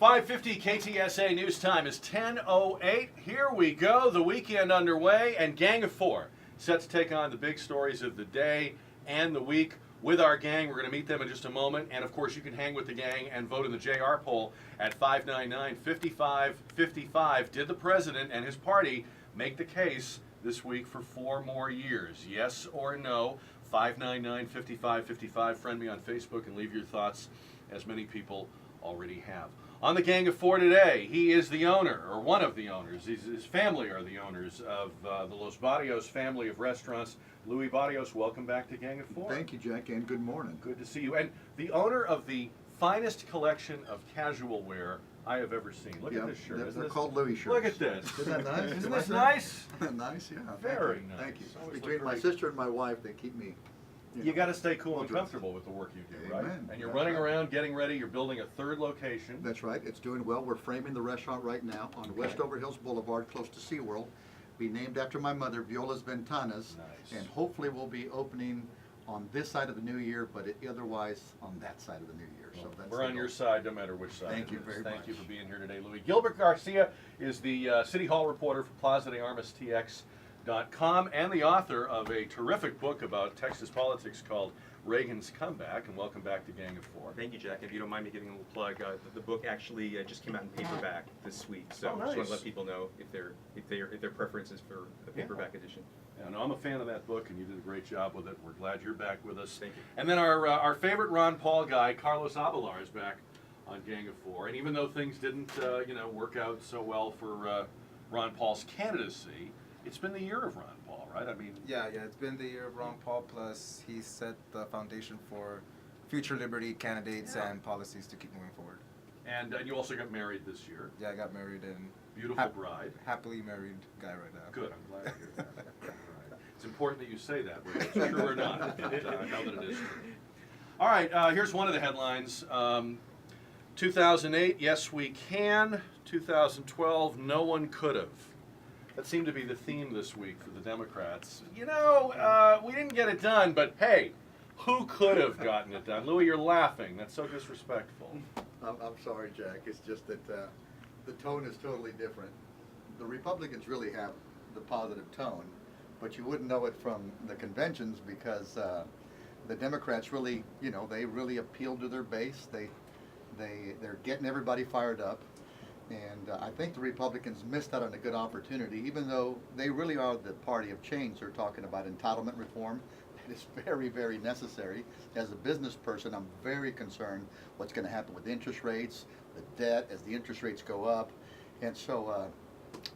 5:50 KTSA news time is 10:08. Here we go. The weekend underway, and Gang of Four set to take on the big stories of the day and the week with our gang. We're going to meet them in just a moment, and of course, you can hang with the gang and vote in the JR poll at 599-5555. Did the president and his party make the case this week for 4 more years? Yes or no? 599-5555. Friend me on Facebook and leave your thoughts, as many people already have. On the Gang of Four today, he is the owner, or one of the owners. His family are the owners of the Los Barrios family of restaurants. Louis Barrios, welcome back to Gang of Four. Thank you, Jack, and good morning. Good to see you. And the owner of the finest collection of casual wear I have ever seen. Look at this shirt. They're called Louis shirts. Look at this. Isn't that nice? Isn't this nice? Nice, yeah. Very nice. Thank you. Always Between look my great. sister and my wife, they keep me. You got to stay cool and well-dressed. comfortable with the work you do, right? Amen. And you're That's running right. around, getting ready. You're building a third location. That's right. It's doing well. We're framing the restaurant right now on Westover Hills Boulevard, close to SeaWorld. Be named after my mother, Viola's Ventanas. Nice. And hopefully we'll be opening on this side of the new year, but otherwise on that side of the new year. So that's We're on your side no matter which side. Thank it you is. very Thank much. you for being here today, Louis. Gilbert Garcia is the City Hall reporter for Plaza de Armas TX.com and the author of a terrific book about Texas politics called Reagan's Comeback. And welcome back to Gang of Four. Thank you, Jack. If you don't mind me giving a little plug, the book actually just came out in paperback this week, so Oh, I just want nice. to let people know if their preference is for the paperback edition. Yeah, no, I'm a fan of that book, and you did a great job with it. We're glad you're back with us. Thank you. And then our favorite Ron Paul guy, Carlos Abelar, is back on Gang of Four. And even though things didn't, work out so well for Ron Paul's candidacy, it's been the year of Ron Paul, right? I mean, Yeah, it's been the year of Ron Paul, plus he set the foundation for future Liberty candidates and policies to keep moving forward. and you also got married this year. Yeah, I got married and Beautiful bride. happily married guy right now. Good, I'm glad to hear that. Right. It's important that you say that, whether it's true or not, but now that it is true. All right, here's one of the headlines. 2008, yes we can. 2012, no one could have. That seemed to be the theme this week for the Democrats. We didn't get it done, but hey, who could have gotten it done? Louis, you're laughing. That's so disrespectful. I'm sorry, Jack. It's just that the tone is totally different. The Republicans really have the positive tone, but you wouldn't know it from the conventions because the Democrats really, they really appeal to their base. They're getting everybody fired up. And I think the Republicans missed out on a good opportunity, even though they really are the party of change. They're talking about entitlement reform. That is very, very necessary. As a business person, I'm very concerned what's going to happen with interest rates, the debt, as the interest rates go up. And so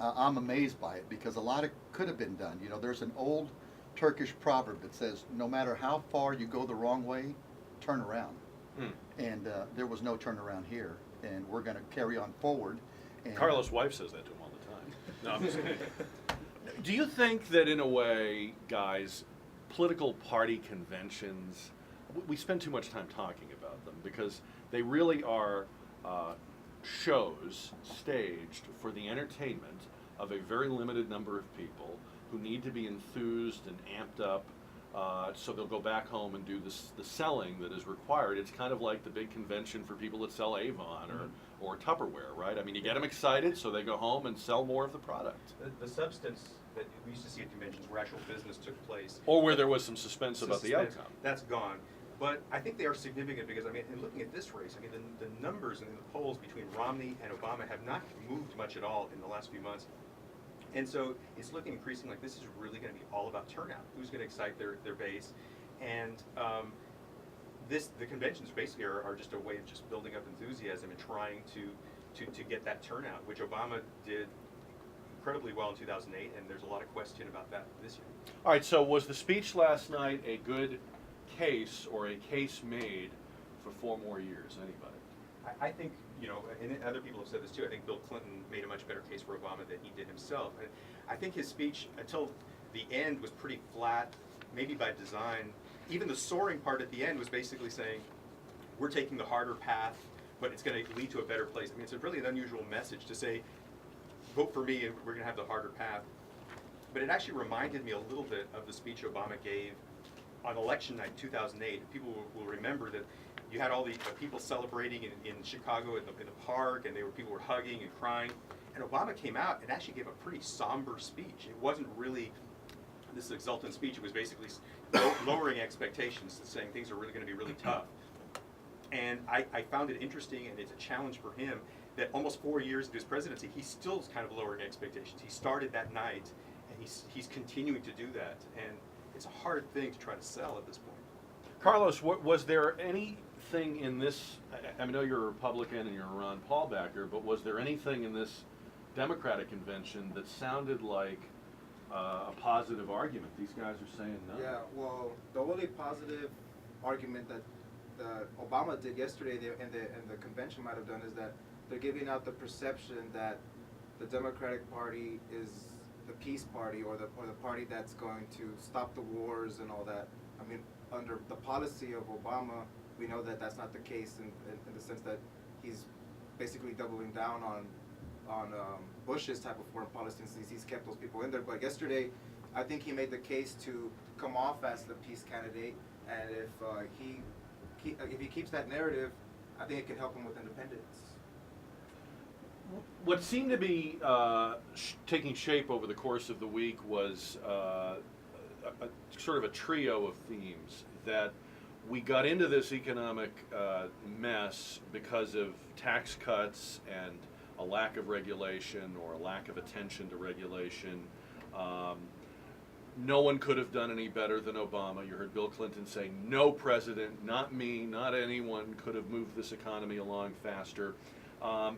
I'm amazed by it because a lot could have been done. There's an old Turkish proverb that says, no matter how far you go the wrong way, turn around. And there was no turnaround here. And we're going to carry on forward. And Carlos' wife says that to him all the time. No, I'm just kidding. Do you think that in a way, guys, political party conventions, we spend too much time talking about them because they really are shows staged for the entertainment of a very limited number of people who need to be enthused and amped up. So they'll go back home and do the selling that is required. It's kind of like the big convention for people that sell Avon or Tupperware, right? I mean, you get them excited, so they go home and sell more of the product. The substance that we used to see at conventions where actual business took place. Or where there was some suspense about the outcome. That's gone. But I think they are significant because, in looking at this race, the numbers in the polls between Romney and Obama have not moved much at all in the last few months. And so it's looking increasingly like this is really going to be all about turnout. Who's going to excite their base? And the conventions basically are just a way of just building up enthusiasm and trying to get that turnout, which Obama did incredibly well in 2008, and there's a lot of question about that this year. All right, so was the speech last night a good case or a case made for 4 more years? Anybody? I think, and other people have said this too, I think Bill Clinton made a much better case for Obama than he did himself. And I think his speech, until the end, was pretty flat, maybe by design. Even the soaring part at the end was basically saying, we're taking the harder path, but it's going to lead to a better place. I mean, it's a really an unusual message to say, vote for me and we're going to have the harder path. But it actually reminded me a little bit of the speech Obama gave on election night 2008. People will remember that you had all the people celebrating in Chicago in the park, and people were hugging and crying. And Obama came out and actually gave a pretty somber speech. It wasn't really this exultant speech. It was basically lowering expectations, saying things are really going to be really tough. And I found it interesting, and it's a challenge for him that almost 4 years into his presidency, he's still kind of lowering expectations. He started that night, and he's continuing to do that. And it's a hard thing to try to sell at this point. Carlos, was there anything in this, I know you're a Republican and you're a Ron Paul backer, but was there anything in this Democratic convention that sounded like a positive argument? These guys are saying no. Yeah, well, the only positive argument that Obama did yesterday and the convention might have done is that they're giving out the perception that the Democratic Party is the peace party or the party that's going to stop the wars and all that. I mean, under the policy of Obama, we know that that's not the case in the sense that he's basically doubling down on Bush's type of foreign policy since he's kept those people in there. But yesterday, I think he made the case to come off as the peace candidate, and if he keeps that narrative, I think it can help him with independence. What seemed to be taking shape over the course of the week was sort of a trio of themes that we got into this economic mess because of tax cuts and a lack of regulation or a lack of attention to regulation. No one could have done any better than Obama. You heard Bill Clinton say, no president, not me, not anyone could have moved this economy along faster.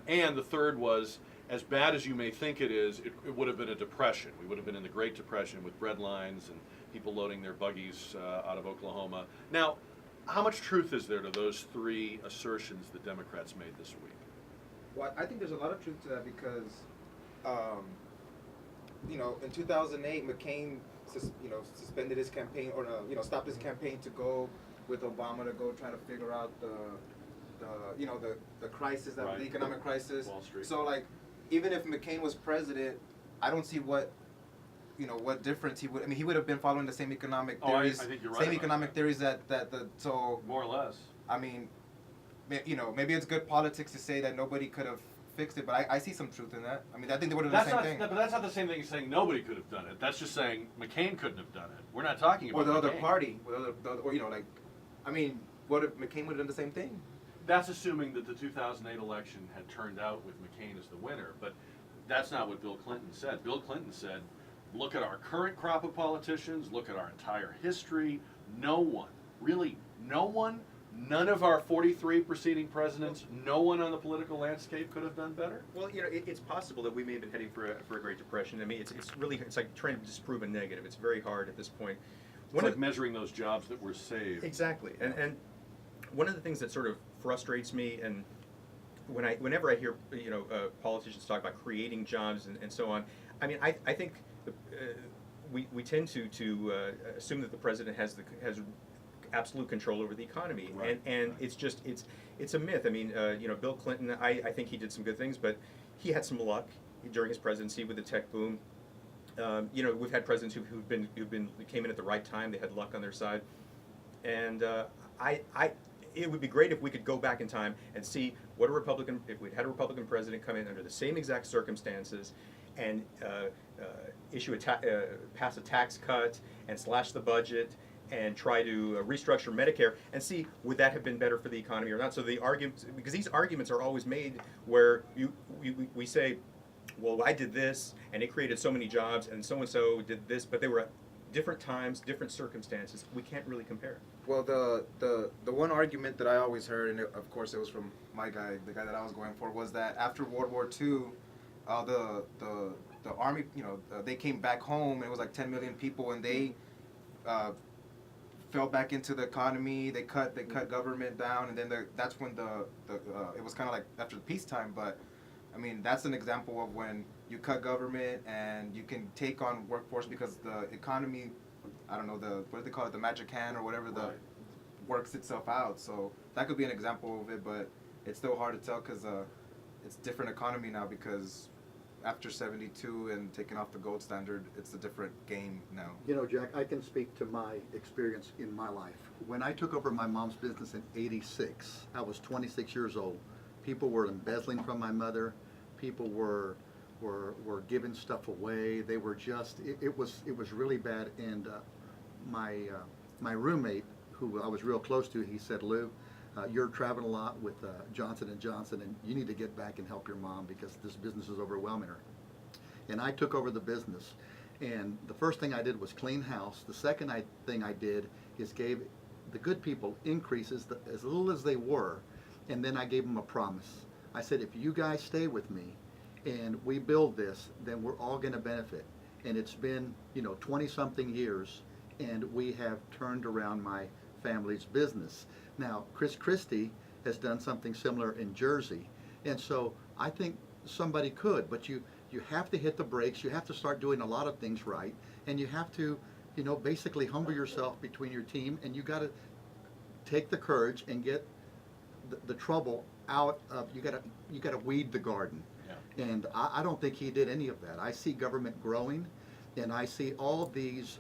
And the third was, as bad as you may think it is, it would have been a depression. We would have been in the Great Depression with bread lines and people loading their buggies out of Oklahoma. Now, how much truth is there to those three assertions that Democrats made this week? Well, I think there's a lot of truth to that because, in 2008, McCain, suspended his campaign or stopped his campaign to go with Obama to go try to figure out the crisis, Right. the economic crisis. Wall Street. So even if McCain was president, I don't see what difference he would. I mean, he would have been following the same economic theories. I think you're right Same about economic that. theories so. More or less. I mean, maybe it's good politics to say that nobody could have fixed it, but I see some truth in that. I mean, I think they would have done the same thing. But that's not the same thing as saying nobody could have done it. That's just saying McCain couldn't have done it. We're not talking about Or the other McCain. party, what if McCain would have done the same thing? That's assuming that the 2008 election had turned out with McCain as the winner, but that's not what Bill Clinton said. Bill Clinton said, look at our current crop of politicians, look at our entire history. No one, really no one, none of our 43 preceding presidents, no one on the political landscape could have done better. Well, it's possible that we may have been heading for a Great Depression. I mean, it's like trying to disprove a negative. It's very hard at this point. It's like measuring those jobs that were saved. Exactly, and one of the things that sort of frustrates me, and whenever I hear politicians talk about creating jobs and so on, I mean, I think we tend to assume that the president has absolute control over the economy, Right, and right. it's a myth. I mean, Bill Clinton, I think he did some good things, but he had some luck during his presidency with the tech boom. We've had presidents who came in at the right time. They had luck on their side, and it would be great if we could go back in time and see if we'd had a Republican president come in under the same exact circumstances and pass a tax cut and slash the budget and try to restructure Medicare and see would that have been better for the economy or not. So the arguments, because these arguments are always made where we say, well, I did this and it created so many jobs and so did this, but they were at different times, different circumstances. We can't really compare. Well, the one argument that I always heard, and of course it was from my guy, the guy that I was going for, was that after World War II, the army, they came back home and it was like 10 million people, and they fell back into the economy. They cut government down, and then that's when it was kind of like after the peacetime. But I mean, that's an example of when you cut government and you can take on workforce because the economy, I don't know, what do they call it, the magic hand or whatever, Right. works itself out. So that could be an example of it, but it's still hard to tell because it's different economy now because after 72 and taking off the gold standard, it's a different game now. You know, Jack, I can speak to my experience in my life. When I took over my mom's business in '86, I was 26 years old. People were embezzling from my mother. People were giving stuff away. They were just, it was really bad. And my roommate, who I was real close to, he said, Lou, you're traveling a lot with Johnson & Johnson, and you need to get back and help your mom because this business is overwhelming her. And I took over the business, and the first thing I did was clean house. The second thing I did is gave the good people increases, as little as they were, and then I gave them a promise. I said, if you guys stay with me and we build this, then we're all going to benefit. And it's been, 20-something years, and we have turned around my family's business. Now, Chris Christie has done something similar in Jersey, and so I think somebody could, but you have to hit the brakes. You have to start doing a lot of things right, and you have to, basically humble yourself between your team, and you got to take the courage and get the trouble out of. You got to weed the garden, yeah. And I don't think he did any of that. I see government growing, and I see all these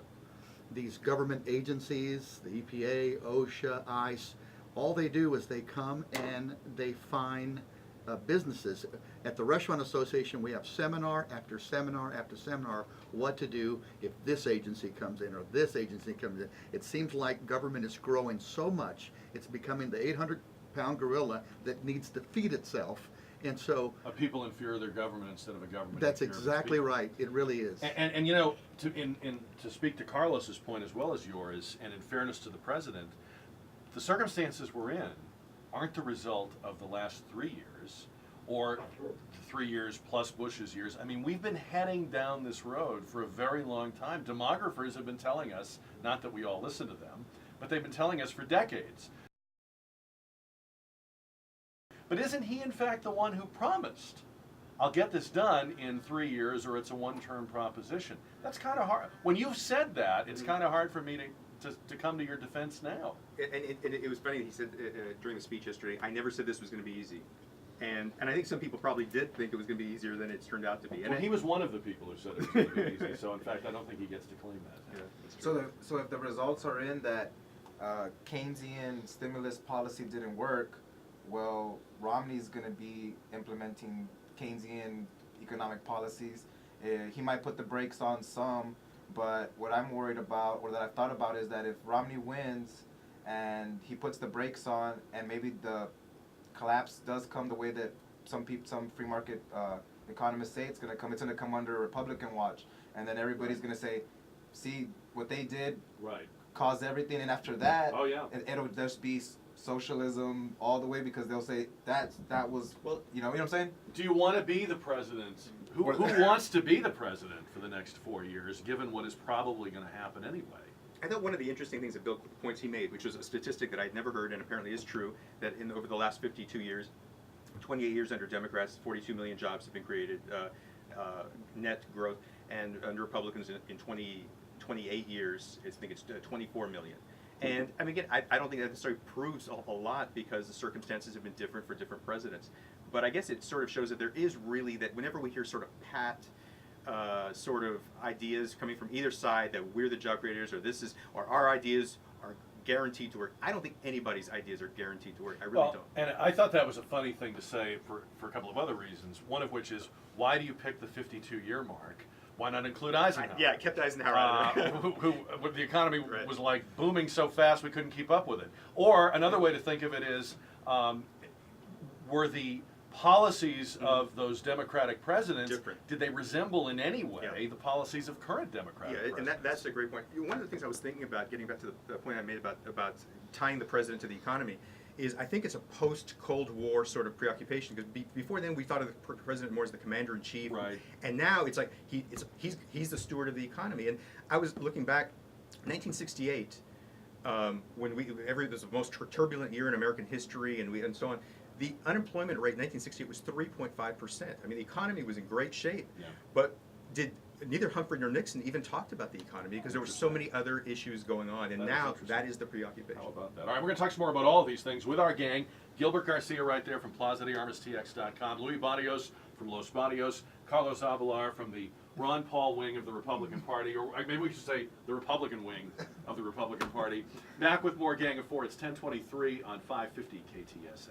government agencies, the EPA, OSHA, ICE, all they do is they come and they find businesses. At the Restaurant Association, we have seminar after seminar after seminar what to do if this agency comes in or this agency comes in. It seems like government is growing so much, it's becoming the 800-pound gorilla that needs to feed itself. And so a people in fear of their government instead of a government. That's in fear exactly of its people. right. It really is. And to speak to Carlos's point as well as yours, and in fairness to the president, the circumstances we're in aren't the result of the last 3 years or 3 years plus Bush's years. I mean, we've been heading down this road for a very long time. Demographers have been telling us, not that we all listen to them, but they've been telling us for decades. But isn't he, in fact, the one who promised, I'll get this done in 3 years or it's a one-term proposition? That's kind of hard. When you've said that, it's kind of hard for me to come to your defense now. And it was funny, he said during the speech yesterday, I never said this was going to be easy. And I think some people probably did think it was going to be easier than it's turned out to be. Well, he was one of the people who said it was going to be easy, so in fact, I don't think he gets to claim that. Yeah, So if the results are in that Keynesian stimulus policy didn't work, well, Romney's going to be implementing Keynesian economic policies. He might put the brakes on some, but what I'm worried about, or that I've thought about, is that if Romney wins and he puts the brakes on, and maybe the collapse does come the way that some free market economists say it's going to come under Republican watch, and then everybody's going to say, see what they did, right, caused everything, and after that, oh yeah, it'll just be socialism all the way, because they'll say that was, well, you know what I'm saying? Do you want to be the president? Who wants to be the president for the next 4 years, given what is probably going to happen anyway? I thought one of the interesting things that Bill points he made, which was a statistic that I'd never heard and apparently is true, that over the last 52 years, 28 years under Democrats, 42 million jobs have been created, net growth, and under Republicans in 28 years, I think it's 24 million. And I mean, again, I don't think that necessarily proves a lot, because the circumstances have been different for different presidents. But I guess it sort of shows that there is really, that whenever we hear sort of pat sort of ideas coming from either side, that we're the job creators, or our ideas are guaranteed to work. I don't think anybody's ideas are guaranteed to work. I really don't. And I thought that was a funny thing to say for a couple of other reasons. One of which is, why do you pick the 52-year mark? Why not include Eisenhower? Yeah, kept Eisenhower out of there. who the economy Right. was like booming so fast we couldn't keep up with it. Or another way to think of it is, were the policies of those Democratic presidents, Different. did they resemble in any way Yeah. the policies of current Democratic presidents? And that's a great point. One of the things I was thinking about, getting back to the point I made about tying the president to the economy, is I think it's a post-Cold War sort of preoccupation, because before then we thought of the president more as the commander-in-chief, Right. and now it's like he's the steward of the economy. And I was looking back, 1968, when there's the most turbulent year in American history, and so on. The unemployment rate in 1968 was 3.5%. I mean, the economy was in great shape, Yeah. but neither Humphrey nor Nixon even talked about the economy, because there were so many other issues going on, and That is now interesting. that is the preoccupation. How about that? All right, we're going to talk some more about all of these things with our gang. Gilbert Garcia right there from Plaza, TheArmasTX.com. Louis Barrios from from Los Barrios, Carlos Abelar from the Ron Paul wing of the Republican Party, or maybe we should say the Republican wing of the Republican Party. Back with more Gang of Four. It's 10:23 on 550 KTSA.